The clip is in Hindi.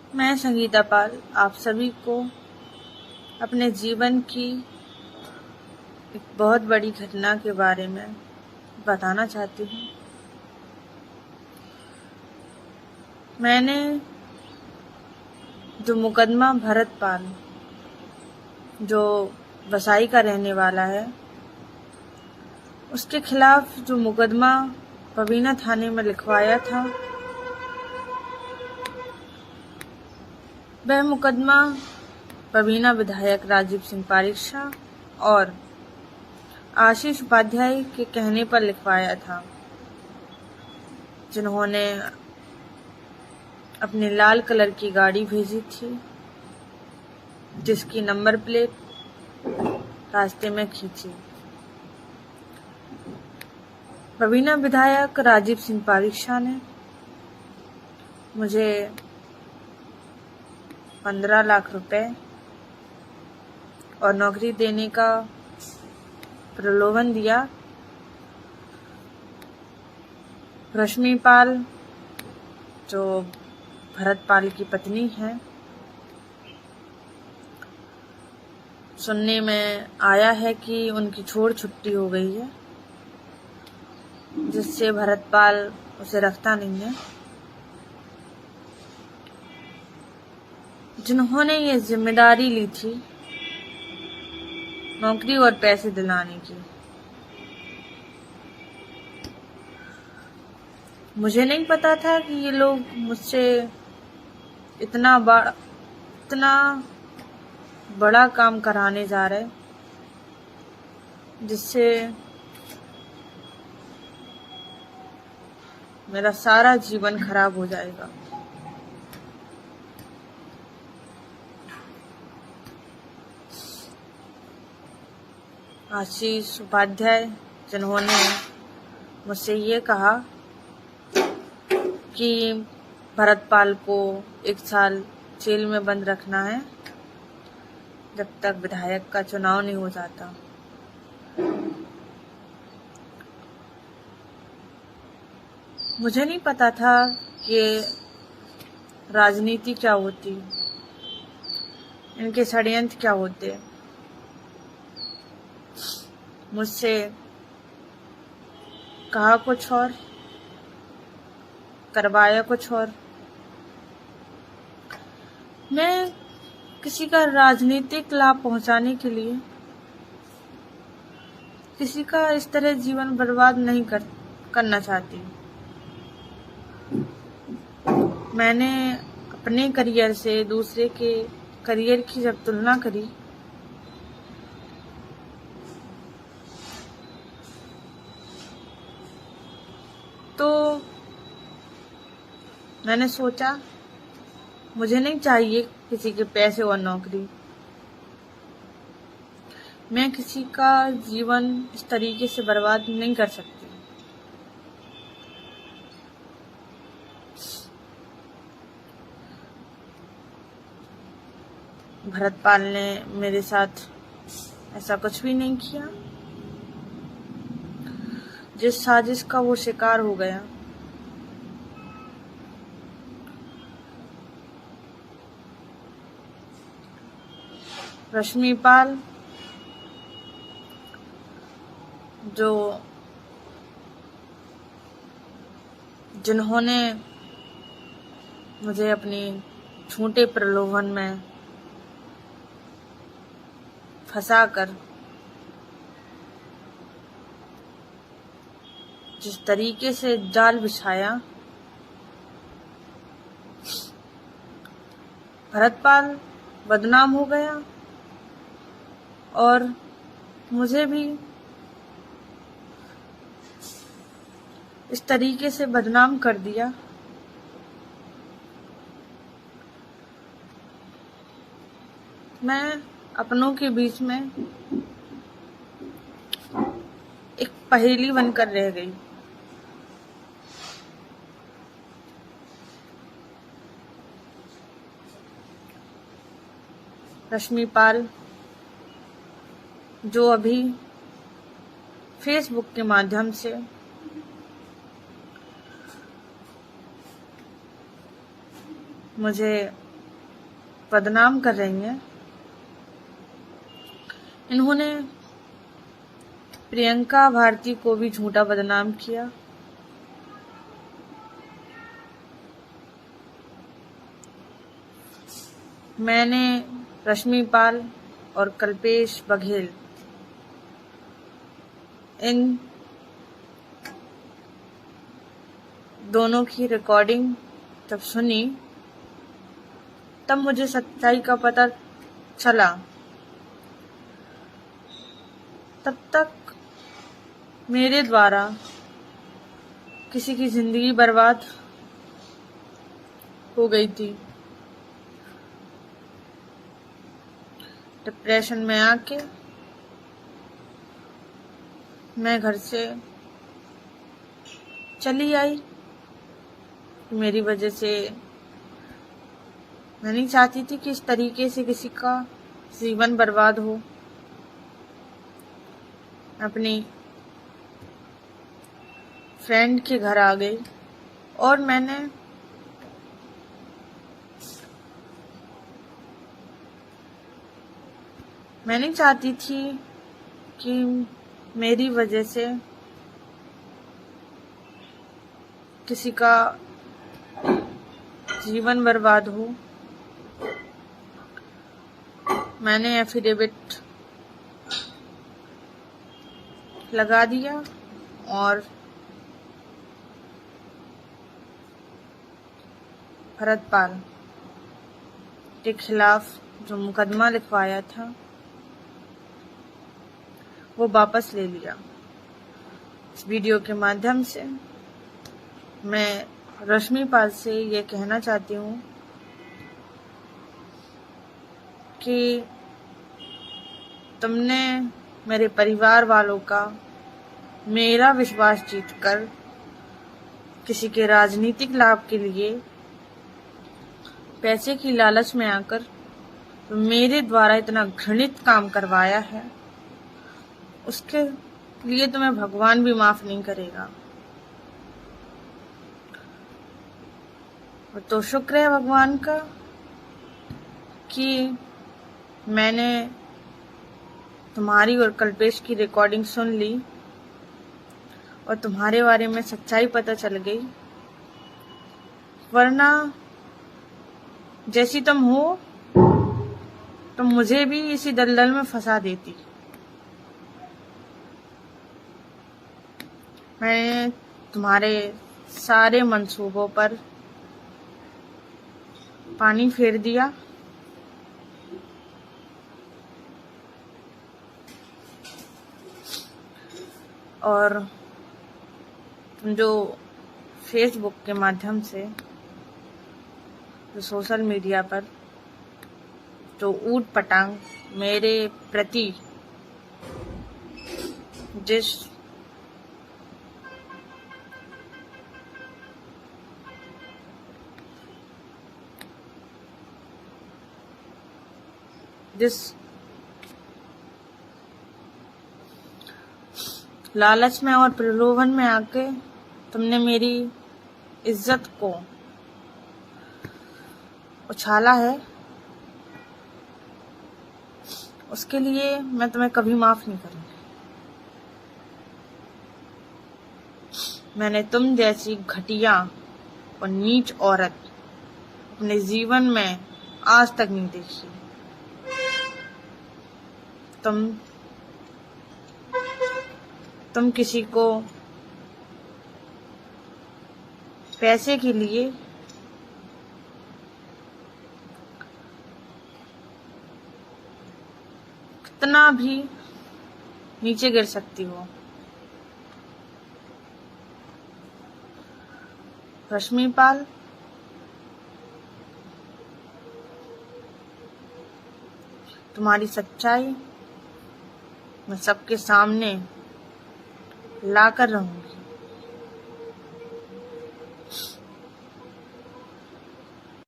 मैं संगीता पाल आप सभी को अपने जीवन की एक बहुत बड़ी घटना के बारे में बताना चाहती हूँ। मैंने जो मुकदमा भरत पाल, जो वसाई का रहने वाला है, उसके खिलाफ जो मुकदमा पवीना थाने में लिखवाया था, वह मुकदमा पवीना विधायक राजीव सिंह पारीक्षा और आशीष उपाध्याय के कहने पर लिखवाया था, जिन्होंने अपनी लाल कलर की गाड़ी भेजी थी, जिसकी नंबर प्लेट रास्ते में खींची। पवीना विधायक राजीव सिंह पारीक्षा ने मुझे 15 लाख रुपए और नौकरी देने का प्रलोभन दिया। रश्मि पाल, जो भरत पाल की पत्नी है, सुनने में आया है कि उनकी छोड़ छुट्टी हो गई है, जिससे भरत पाल उसे रखता नहीं है। जिन्होंने ये जिम्मेदारी ली थी नौकरी और पैसे दिलाने की, मुझे नहीं पता था कि ये लोग मुझसे इतना बड़ा काम कराने जा रहे, जिससे मेरा सारा जीवन खराब हो जाएगा। आशीष उपाध्याय, जिन्होंने मुझसे ये कहा कि भरत पाल को 1 साल जेल में बंद रखना है जब तक विधायक का चुनाव नहीं हो जाता। मुझे नहीं पता था कि राजनीति क्या होती, इनके षड्यंत्र क्या होते। मुझसे कहा कुछ और, करवाया कुछ और। मैं किसी का राजनीतिक लाभ पहुंचाने के लिए किसी का इस तरह जीवन बर्बाद नहीं करना चाहती। मैंने अपने करियर से दूसरे के करियर की जब तुलना करी, तो मैंने सोचा मुझे नहीं चाहिए किसी के पैसे और नौकरी। मैं किसी का जीवन इस तरीके से बर्बाद नहीं कर सकती। भरत पाल ने मेरे साथ ऐसा कुछ भी नहीं किया। जिस साजिश का वो शिकार हो गया, रश्मि पाल, जिन्होंने मुझे अपनी झूठे प्रलोभन में फंसाकर जिस तरीके से जाल बिछाया, भरत पाल बदनाम हो गया और मुझे भी इस तरीके से बदनाम कर दिया। मैं अपनों के बीच में एक पहेली बनकर रह गई। रश्मि पाल, जो अभी फेसबुक के माध्यम से मुझे बदनाम कर रही हैं। इन्होंने प्रियंका भारती को भी झूठा बदनाम किया। मैंने रश्मि पाल और कल्पेश बघेल इन दोनों की रिकॉर्डिंग जब सुनी तब मुझे सच्चाई का पता चला। तब तक मेरे द्वारा किसी की जिंदगी बर्बाद हो गई थी। डिप्रेशन में आके मैं घर से चली आई। मेरी वजह से मैं नहीं चाहती थी कि इस तरीके से किसी का जीवन बर्बाद हो। अपनी फ्रेंड के घर आ गई और मैं नहीं चाहती थी कि मेरी वजह से किसी का जीवन बर्बाद हो। मैंने एफिडेविट लगा दिया और भरतपाल के खिलाफ जो मुकदमा लिखवाया था वो वापस ले लिया। इस वीडियो के माध्यम से मैं रश्मि पाल से ये कहना चाहती हूँ कि तुमने मेरे परिवार वालों का मेरा विश्वास जीतकर किसी के राजनीतिक लाभ के लिए पैसे की लालच में आकर मेरे द्वारा इतना घृणित काम करवाया है, उसके लिए तुम्हें भगवान भी माफ नहीं करेगा। तो शुक्र है भगवान का कि मैंने तुम्हारी और कल्पेश की रिकॉर्डिंग सुन ली और तुम्हारे बारे में सच्चाई पता चल गई। वरना जैसी तुम हो तो मुझे भी इसी दलदल में फंसा देती। मैंने तुम्हारे सारे मंसूबों पर पानी फेर दिया। और तुम जो फेसबुक के माध्यम से, जो सोशल मीडिया पर जो ऊट पटांग मेरे प्रति जिस लालच में और प्रलोभन में आके तुमने मेरी इज्जत को उछाला है, उसके लिए मैं तुम्हें कभी माफ नहीं करूंगी। मैंने तुम जैसी घटिया और नीच औरत अपने जीवन में आज तक नहीं देखी। तुम किसी को पैसे के लिए कितना भी नीचे गिर सकती हो। रश्मि पाल, तुम्हारी सच्चाई मैं सबके सामने ला कर रहूंगी।